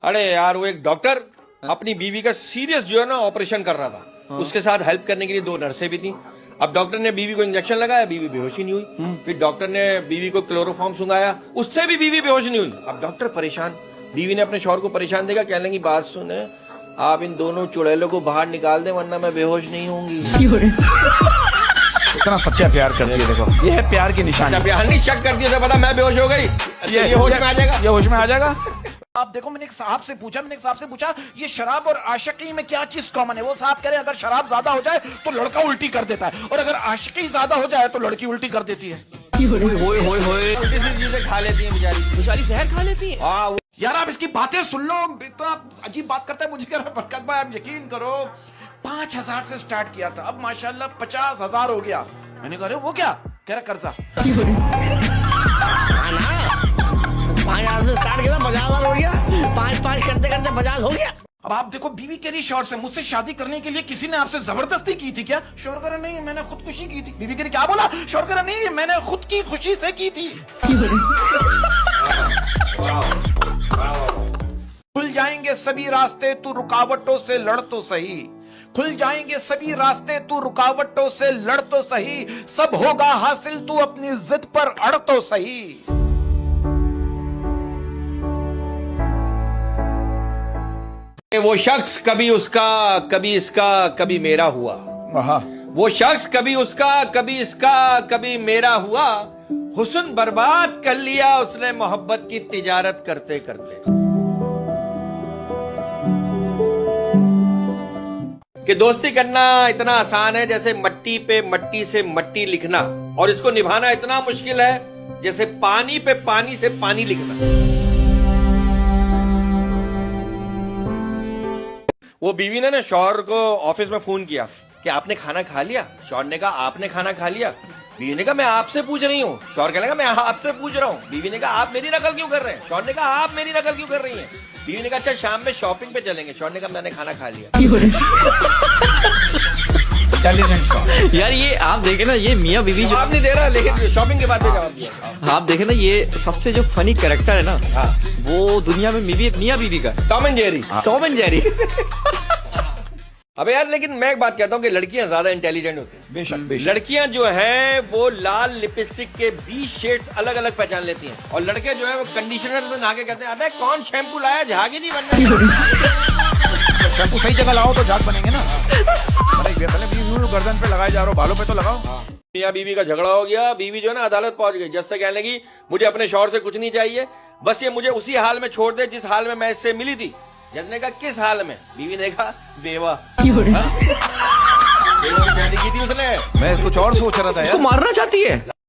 अरे यार वो एक डॉक्टर अपनी बीवी का सीरियस जो है ना ऑपरेशन कर रहा था। उसके साथ हेल्प करने के लिए दो नर्सें भी थी। अब डॉक्टर ने बीवी को इंजेक्शन लगाया, बीवी बेहोश ही नहीं हुई। फिर डॉक्टर ने बीवी को क्लोरोफॉर्म सुंघाया, उससे भी बीवी बेहोश नहीं हुई। अब डॉक्टर परेशान, बीवी ने अपने शौहर को परेशान देखा, कहने लगी बात सुने, आप इन दोनों चुड़ैलों को बाहर निकाल दें वरना मैं बेहोश नहीं होंगी। इतना सच्चा प्यार करती है, देखो ये है प्यार की निशानी। प्यार नहीं, शक कर दिया, पता मैं बेहोश हो गई, ये होश में आ जाएगा, ये होश में आ जाएगा। आप देखो, मैंने एक साहब से पूछा ये शराब और आशिकी में क्या चीज कॉमन है। वो साहब कह रहे हैं अगर शराब ज्यादा हो जाए तो लड़का उल्टी कर देता है, और अगर आशिकी ज्यादा हो जाए तो लड़की उल्टी कर देती है। उल्टी सी चीजें खा लेती है बेचारी जहर खा लेती है। हाँ यार आप इसकी बातें सुन लो, इतना अजीब बात करता है। मुझे कह रहा है बरकत भाई, आप यकीन करो 5,000 से स्टार्ट किया था, अब माशाल्लाह 50,000 हो गया। मैंने कहा वो क्या, कह रहा कर्जा। 5,000 से स्टार्ट किया, 50,000 हो गया, 5 करते करते 50 हो गया। अब आप देखो, बीवी कह रही शौहर से मुझसे शादी करने के लिए किसी ने आपसे जबरदस्ती की थी क्या? शौहर कह रहा नहीं, मैंने खुदकुशी की थी। बीवी कह रही क्या बोला? शौहर कह रहा नहीं, मैंने खुद की खुशी से की थी। खुल जाएंगे सभी रास्ते, तू रुकावटों से लड़ तो सही। खुल जाएंगे सभी रास्ते, तू रुकावटों से लड़ तो सही। सब होगा हासिल, तू अपनी जिद पर अड़ तो सही। वो शख्स कभी उसका, कभी इसका, कभी मेरा हुआ। वो शख्स कभी उसका, कभी इसका, कभी मेरा हुआ। हुस्न बर्बाद कर लिया उसने मोहब्बत की तिजारत करते करते। कि दोस्ती करना इतना आसान है जैसे मट्टी पे मट्टी से मट्टी लिखना, और इसको निभाना इतना मुश्किल है जैसे पानी पे पानी से पानी लिखना। वो बीवी ने ना शौहर को ऑफिस में फोन किया कि आपने खाना खा लिया। शौहर ने कहा आपने खाना खा लिया। बीवी ने कहा मैं आपसे पूछ रही हूँ। शौहर कहने लगा मैं आपसे पूछ रहा हूँ। बीवी ने कहा आप मेरी नकल क्यों कर रहे हैं? शौहर ने कहा आप मेरी नकल क्यों कर रही हैं? बीवी ने कहा अच्छा शाम में शॉपिंग पे चलेंगे। शौहर ने कहा मैंने खाना खा लिया। यार ये आप देखे ना, ये मियाँ बीवी जो जवाब नहीं दे रहा, लेकिन शॉपिंग के बाद में जवाब दिया। आप देखे ना, ये सबसे जो फनी कैरेक्टर है ना, वो दुनिया में मियाँ बीवी का Tom and Jerry. Tom and Jerry. अबे यार, लेकिन मैं एक बात कहता हूँ कि लड़कियां ज्यादा इंटेलिजेंट होती हैं। बेशक। लड़कियां जो हैं वो लाल लिपस्टिक के 20 शेड्स अलग अलग पहचान लेती हैं, और लड़के जो है वो कंडीशनर में नहा के कहते हैं अबे कौन शैम्पू लाया, झाग ही नहीं बनना। शैम्पू सही जगह लाओ तो झाग बनेंगे ना। गर्दन पे लगाए जा रहे हो, बालों पे तो लगाओ। मियां बीवी का झगड़ा हो गया। बीवी जो है ना अदालत पहुंच गई। जज से कहने लगी मुझे अपने शौहर से कुछ नहीं चाहिए, बस ये मुझे उसी हाल में छोड़ दे जिस हाल में मैं इससे मिली थी। जज ने कहा किस हाल में? बीवी ने कहा बेवा। बेवा की शादी की थी उसने। मैं कुछ और सोच रहा था यार। उसको मारना चाहती है।